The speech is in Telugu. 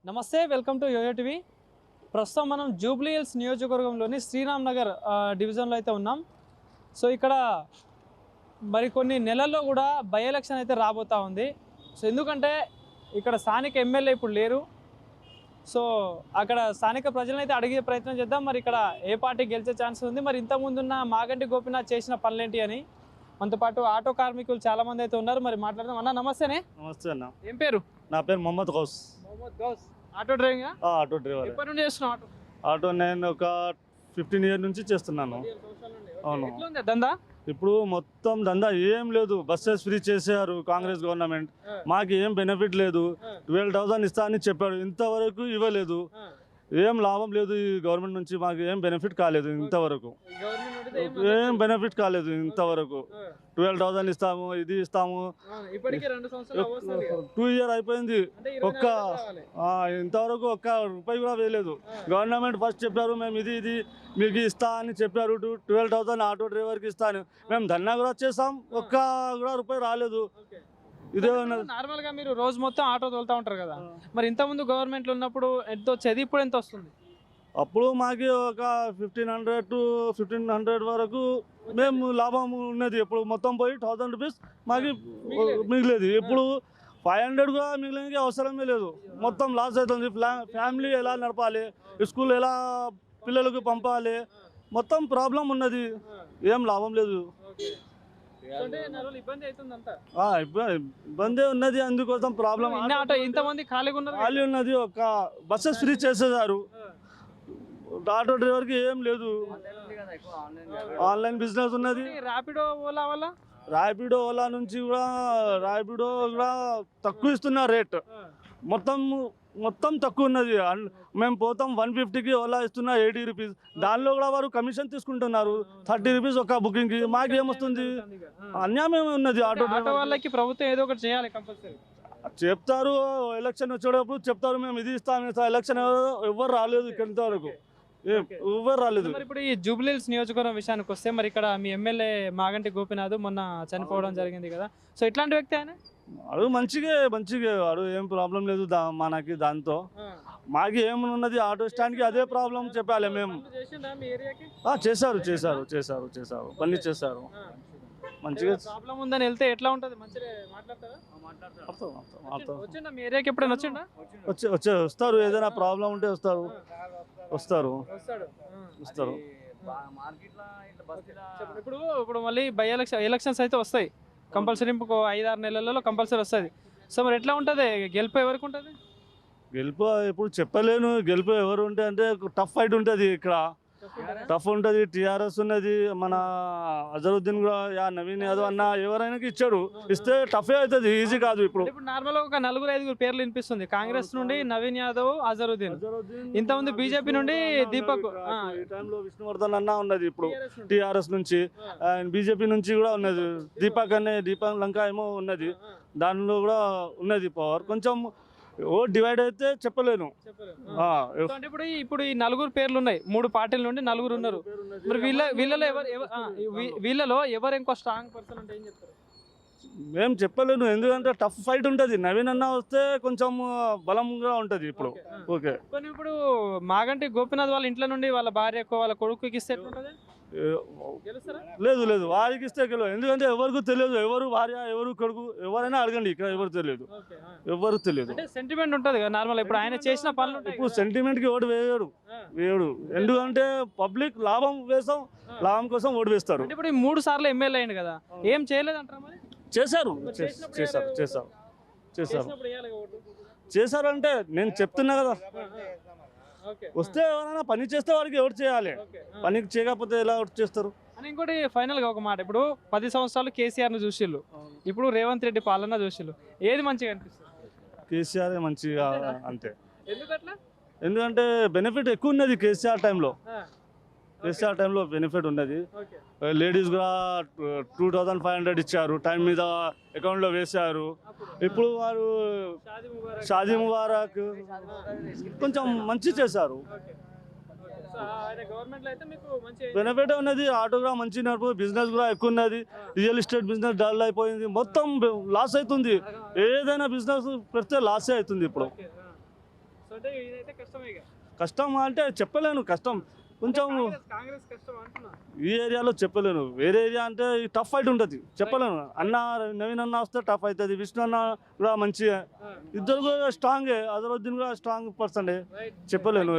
నమస్తే, వెల్కమ్ టు యోయో టీవీ. ప్రస్తుతం మనం జూబ్లీ హిల్స్ నియోజకవర్గంలోని శ్రీరామ్ నగర్ డివిజన్లో అయితే ఉన్నాం. సో ఇక్కడ మరికొన్ని నెలల్లో కూడా బై ఎలక్షన్ అయితే రాబోతూ ఉంది. సో ఎందుకంటే ఇక్కడ స్థానిక ఎమ్మెల్యే ఇప్పుడు లేరు. సో అక్కడ స్థానిక ప్రజలను అయితే అడిగే ప్రయత్నం చేద్దాం. మరి ఇక్కడ ఏ పార్టీ గెలిచే ఛాన్స్ ఉంది, మరి ఇంతకుముందున్న మాగంటి గోపీనాథ్ చేసిన పనులేంటి అని. మనతో పాటు ఆటో కార్మికులు చాలామంది అయితే ఉన్నారు. మరి మాట్లాడదాం. అన్న నమస్తేనే. నమస్తే అన్న. ఏం పేరు? నా పేరు Mohammed Ghouse. Auto driving? Auto driver. ఎప్పటి నుండి చేస్తున్నావు ఆటో నేను ఒక 15 ఇయర్ నుంచి చేస్తున్నాను. అవును. ఎట్లుంది దందా? ఇప్పుడు మొత్తం దందా ఏం లేదు. బస్సెస్ ఫ్రీ చేశారు కాంగ్రెస్ గవర్నమెంట్. మాకు ఏం బెనిఫిట్ లేదు. 12,000 ఇస్తా అని చెప్పాడు, ఇంతవరకు ఇవ్వలేదు. ఏం లాభం లేదు ఈ గవర్నమెంట్ నుంచి. మాకు ఏం బెనిఫిట్ కాలేదు ఇంతవరకు. ఏం బెనిఫిట్ కాలేదు ఇంతవరకు. 12,000 ఇస్తాము, ఇది ఇస్తాము. 2 ఇయర్ అయిపోయింది. ఇంతవరకు ఒక్క రూపాయి కూడా వేయలేదు. గవర్నమెంట్ ఫస్ట్ చెప్పారు మేము ఇది మీకు ఇస్తా అని చెప్పారు. 12,000 ఆటో డ్రైవర్కి ఇస్తాను. మేము ధర్నా కూడా చేస్తాం, ఒక్క కూడా రూపాయి రాలేదు. ఇదే నార్మల్ గా మీరు రోజు మొత్తం ఆటో తోలుతా ఉంటారు కదా, మరి ఇంత ముందు గవర్నమెంట్ లో ఉన్నప్పుడు ఎంత వచ్చేది, ఇప్పుడు ఎంత వస్తుంది? అప్పుడు మాకు ఒక 1,500 to 1,500 వరకు మేము లాభం ఉన్నది. ఇప్పుడు మొత్తం పోయి 1,000 రూపీస్ మాకు మిగిలేదు. ఇప్పుడు 500 కూడా మిగిలినకి అవసరమే లేదు. మొత్తం లాస్ అవుతుంది. ఫ్యామిలీ ఎలా నడపాలి, స్కూల్ ఎలా పిల్లలకు పంపాలి, మొత్తం ప్రాబ్లం ఉన్నది. ఏం లాభం లేదు. ఇబ్బంది ఉన్నది. అందుకోసం ప్రాబ్లం. ఇంతమంది ఖాళీ ఉన్నది. ఒక బస్సెస్ ఫ్రీ చేసేసారు. ఆటో డ్రైవర్కి ఏం లేదు. ఆన్లైన్ బిజినెస్ ఉన్నది. ర్యాపిడో ఓలా నుంచి కూడా తక్కువ ఇస్తున్నారు రేట్. మొత్తం తక్కువ ఉన్నది. మేము పోతాం 150కి ఓలా ఇస్తున్నా 80 రూపీస్. దానిలో కూడా వారు కమిషన్ తీసుకుంటున్నారు 30 రూపీస్ ఒక బుకింగ్కి. మాకు ఏమొస్తుంది? అన్యాయం ఉన్నది. ఆటో వాళ్ళకి ప్రభుత్వం ఏదో ఒకటి చేయాలి కంపల్సరీ. చెప్తారు, ఎలక్షన్ వచ్చేటప్పుడు చెప్తారు మేము ఇది ఇస్తాం. ఎలక్షన్ ఎవరు రాలేదు ఇక్కడ ఇంతవరకు, ఎవరు రాలేదు. ఇప్పుడు ఈ జూబ్లీ హిల్స్ నియోజకవర్గం విషయానికి వస్తే, మరి ఇక్కడ మీ ఎమ్మెల్యే మాగంటి గోపీనాథ్ మొన్న చనిపోవడం జరిగింది కదా. సో ఇట్లాంటి వ్యక్తి ఆయన అడు మంచిగా వాడు ఏం ప్రాబ్లం లేదు మనకి. దాంతో మాకు ఏమున్నది, ఆటో స్టాండ్కి అదే ప్రాబ్లం చెప్పాలి మేము. చేశారు పని చేశారు. మంచిగా ప్రాబ్లం ఉందని వెళ్తే ఎట్లా ఉంటుంది? మంచిగా ఎప్పుడైనా వస్తారు. ఏదైనా ప్రాబ్లం ఉంటే వస్తారు. ఇప్పుడు మళ్ళీ బై ఎలక్షన్స్ అయితే వస్తాయి కంపల్సరీ. ఇంకో 5-6 నెలలలో కంపల్సరీ వస్తుంది. సో మరి ఎట్లా ఉంటుంది? గెలుపు ఎవరికి ఉంటుంది? గెలుపు ఇప్పుడు చెప్పలేను. గెలుపు ఎవరు ఉంటే అంటే టఫ్ ఫైట్ ఉంటుంది. ఇక్కడ టఫ్ ఉంటుంది. టీఆర్ఎస్ ఉన్నది, మన అజరుద్దీన్ కూడా, నవీన్ యాదవ్ అన్న ఎవరైనా ఇచ్చాడు. ఇస్తే టఫే అవుతుంది, ఈజీ కాదు. ఇప్పుడు నార్మల్ ఒక 4-5 పేర్లు వినిపిస్తుంది. కాంగ్రెస్ నుండి నవీన్ యాదవ్, అజరుద్దీన్, ఇంతకుముందు బీజేపీ నుండి దీపక్, ఈ టైంలో విష్ణువర్ధన్ అన్న ఉన్నది. ఇప్పుడు టీఆర్ఎస్ నుంచి, బీజేపీ నుంచి కూడా ఉన్నది. దీపక్ లంకా ఏమో ఉన్నది. దానిలో కూడా ఉన్నది పవర్. కొంచెం డివైడ్ అయితే చెప్పలేను. ఇప్పుడు ఈ 4 పేర్లు ఉన్నాయి. 3 పార్టీల నుండి 4 ఉన్నారు. మరి వీళ్ళలో ఎవరు ఇంకో స్ట్రాంగ్ పర్సన్ అంటే ఏం చెప్తారు? మేము చెప్పలేను, ఎందుకంటే టఫ్ ఫైట్ ఉంటుంది. నవీన్ అన్న వస్తే కొంచెం బలంగా ఉంటుంది. ఇప్పుడు ఓకే. ఇప్పుడు మాగంటి గోపీనాథ్ వాళ్ళ ఇంట్లో నుండి వాళ్ళ భార్యకు, వాళ్ళ కొడుకుకి ఇస్తే లేదు వారికి ఇస్తే గెలవు. ఎందుకంటే ఎవరికి తెలియదు, ఎవరు భార్య ఎవరు కొడుకు ఎవరైనా అడగండి. ఇక్కడ ఎవరు తెలియదు. సెంటిమెంట్ ఉంటుంది కదా నార్మల్. ఇప్పుడు ఆయన చేసిన పనులు, ఇప్పుడు సెంటిమెంట్ కి ఓటు వేయడు. ఎందుకంటే పబ్లిక్ లాభం కోసం ఓటు వేస్తారు. ఇప్పుడు 3 సార్లు ఎమ్మెల్యే అయింది కదా, ఏం చేయలేదు అంటారా? మరి చేశారు అంటే నేను చెప్తున్నా కదా. వస్తే ఎవరైనా పని చేస్తే వాడికి ఎవరు చేయాలి, పని చేయకపోతే ఎలా ఎవరు చేస్తారు అని. ఇంకోటి ఫైనల్ గా ఒక మాట, ఇప్పుడు 10 సంవత్సరాలు కేసీఆర్ ను చూసిళ్ళు, ఇప్పుడు రేవంత్ రెడ్డి పాలన చూసిళ్ళు, ఏది మంచిగా అనిపిస్తుంది? కేసీఆర్ మంచిగా అంతే. ఎందుకంటే బెనిఫిట్ ఎక్కువ ఉన్నది కేసీఆర్ టైంలో. బెనిఫిట్ ఉన్నది. లేడీస్ కూడా 2,500 ఇచ్చారు, టైం మీద అకౌంట్లో వేశారు. ఇప్పుడు వారు షాదీ ముబారక్ కొంచెం మంచి చేశారు. బెనిఫిట్ ఉన్నది. ఆటో కూడా మంచి నడుపు, బిజినెస్ కూడా ఎక్కువ ఉన్నది. రియల్ ఎస్టేట్ బిజినెస్ డల్ అయిపోయింది, మొత్తం లాస్ అవుతుంది. ఏదైనా బిజినెస్ పెడితే లాసే అవుతుంది ఇప్పుడు. అంటే ఇదైతే కష్టమే ఇక. కష్టం అంటే చెప్పలేను, కష్టం కొంచెం కాంగ్రెస్ కష్టం అంటున్నా. ఈ ఏరియాలో చెప్పలేను. వేరే ఏరియా అంటే టఫ్ ఫైట్ ఉంటుంది, చెప్పలేను. అన్న నవీన్ అన్న వస్తే టఫ్ అవుతుంది, విష్ణు అన్న కూడా మంచిగా, ఇద్దరు కూడా స్ట్రాంగే, అజరుద్దీన్ కూడా స్ట్రాంగ్ పర్సన్, రైట్. చెప్పలేను.